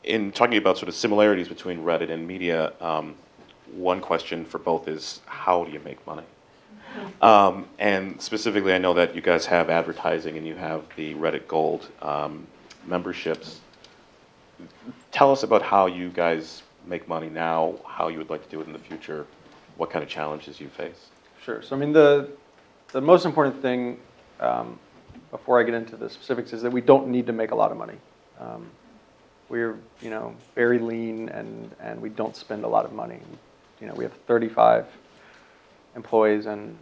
in talking about sort of similarities between Reddit and media, one question for both is, how do you make money? And specifically, I know that you guys have advertising and you have the Reddit Gold memberships. Tell us about how you guys make money now, how you would like to do it in the future, what kind of challenges you face. Sure. So I mean, the most important thing before I get into the specifics is that we don't need to make a lot of money. We're very lean and we don't spend a lot of money. We have 35 employees, and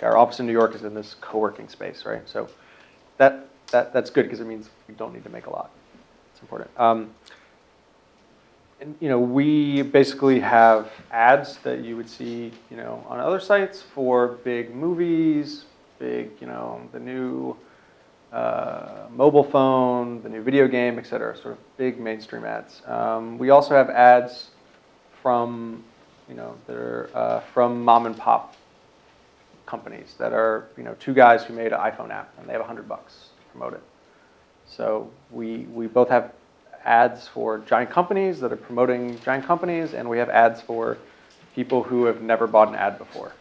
our office in New York is in this co-working space, right? So that's good because it means we don't need to make a lot. It's important. And we basically have ads that you would see on other sites for big movies, the new mobile phone, the new video game, et cetera, sort of big mainstream ads. We also have ads from that are from mom and pop companies that are two guys who made an iPhone app and they have $100 to promote it. So we both have ads for giant companies that are promoting giant companies, and we have ads for people who have never bought an ad before.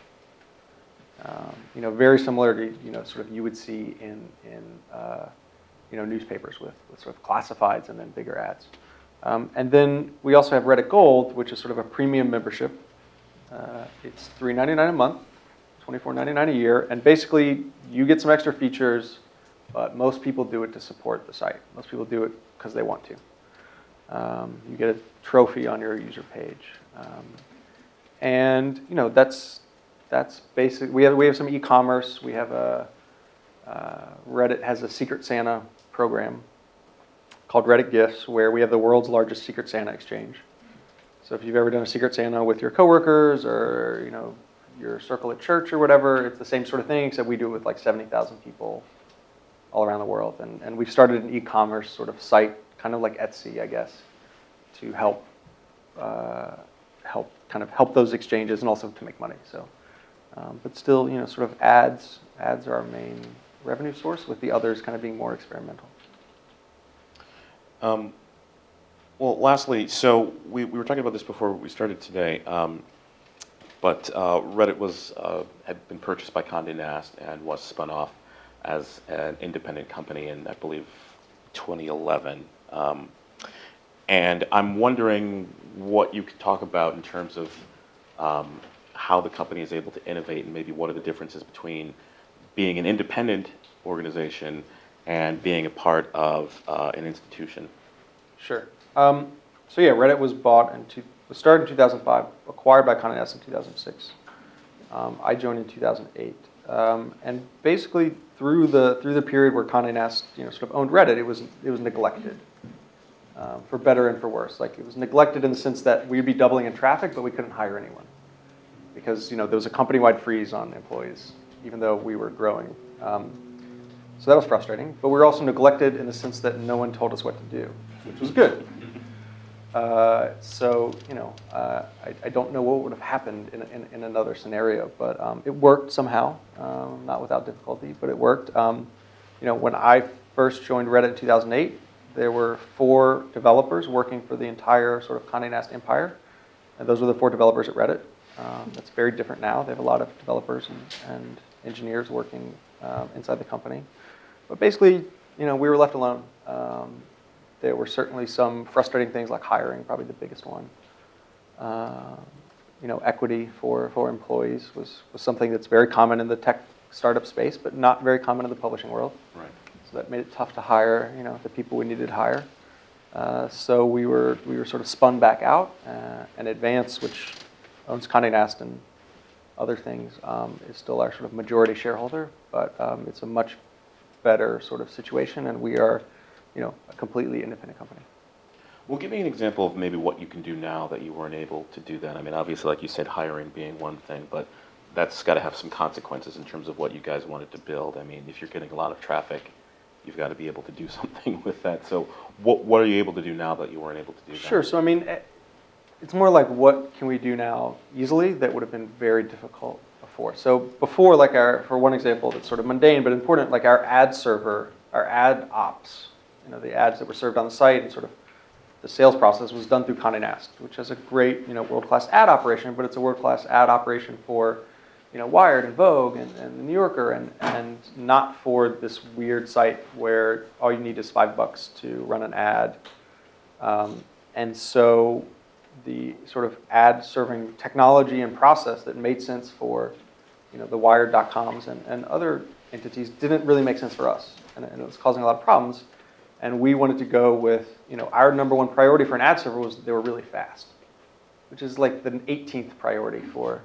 Very similar to sort of you would see in newspapers with sort of classifieds and then bigger ads. And then we also have Reddit Gold, which is sort of a premium membership. It's $3.99 a month, $24.99 a year, and basically you get some extra features, but most people do it to support the site. Most people do it because they want to. You get a trophy on your user page, and that's basic. We have some e-commerce. We have Reddit has a Secret Santa program called Reddit Gifts, where we have the world's largest Secret Santa exchange. So if you've ever done a Secret Santa with your coworkers or your circle at church or whatever, it's the same sort of thing, except we do it with like 70,000 people all around the world. And we've started an e-commerce sort of site, kind of like Etsy, I guess, to help help those exchanges and also to make money. So, but still, sort of ads are our main revenue source, with the others kind of being more experimental. Well, lastly, so we were talking about this before we started today, but Reddit had been purchased by Condé Nast and was spun off as an independent company in, I believe, 2011. And I'm wondering what you could talk about in terms of how the company is able to innovate, and maybe what are the differences between being an independent organization and being a part of an institution. Sure. So yeah, Reddit was started in 2005, acquired by Condé Nast in 2006. I joined in 2008, and basically through the period where Condé Nast sort of owned Reddit, it was neglected, for better and for worse. Like, it was neglected in the sense that we'd be doubling in traffic, but we couldn't hire anyone because there was a company-wide freeze on employees, even though we were growing. So that was frustrating, but we were also neglected in the sense that no one told us what to do, which was good. So I don't know what would have happened in another scenario, but it worked somehow, not without difficulty, but it worked. When I first joined Reddit in 2008, there were 4 developers working for the entire sort of Condé Nast empire, and those were the 4 developers at Reddit. That's very different now. They have a lot of developers and engineers working inside the company. But basically, we were left alone. There were certainly some frustrating things like hiring, probably the biggest one. Equity for employees was something that's very common in the tech startup space, but not very common in the publishing world. Right. So that made it tough to hire, the people we needed to hire. So we were sort of spun back out, and Advance, which owns Condé Nast and other things, is still our sort of majority shareholder, but it's a much better sort of situation, and we are, a completely independent company. Well, give me an example of maybe what you can do now that you weren't able to do then. I mean, obviously, like you said, hiring being one thing, but that's got to have some consequences in terms of what you guys wanted to build. I mean, if you're getting a lot of traffic, you've got to be able to do something with that. So what are you able to do now that you weren't able to do then? Sure. So, I mean, it's more like, what can we do now easily that would have been very difficult before? So before, like for one example that's sort of mundane but important, like our ad server, our ad ops, the ads that were served on the site and sort of the sales process was done through Condé Nast, which has a great, world-class ad operation, but it's a world-class ad operation for, Wired and Vogue and the New Yorker, and not for this weird site where all you need is $5 to run an ad. And so the sort of ad serving technology and process that made sense for, the Wired.coms and other entities didn't really make sense for us, and it was causing a lot of problems. And we wanted to go with, our number one priority for an ad server was that they were really fast, which is like the 18th priority for,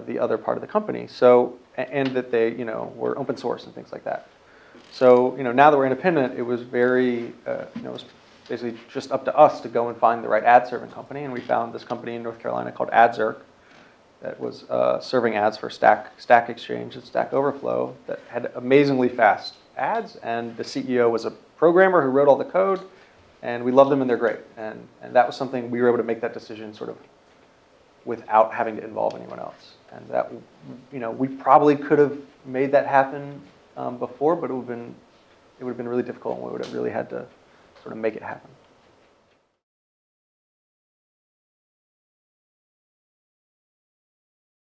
the other part of the company. So, and that they, were open source and things like that. So, now that we're independent, it was very, it was basically just up to us to go and find the right ad serving company. And we found this company in North Carolina called AdZerk that was serving ads for Stack Exchange and Stack Overflow that had amazingly fast ads. And the CEO was a programmer who wrote all the code, and we love them and they're great. And that was something we were able to make that decision sort of without having to involve anyone else. And that, we probably could have made that happen before, but it would have been really difficult, and we would have really had to sort of make it happen.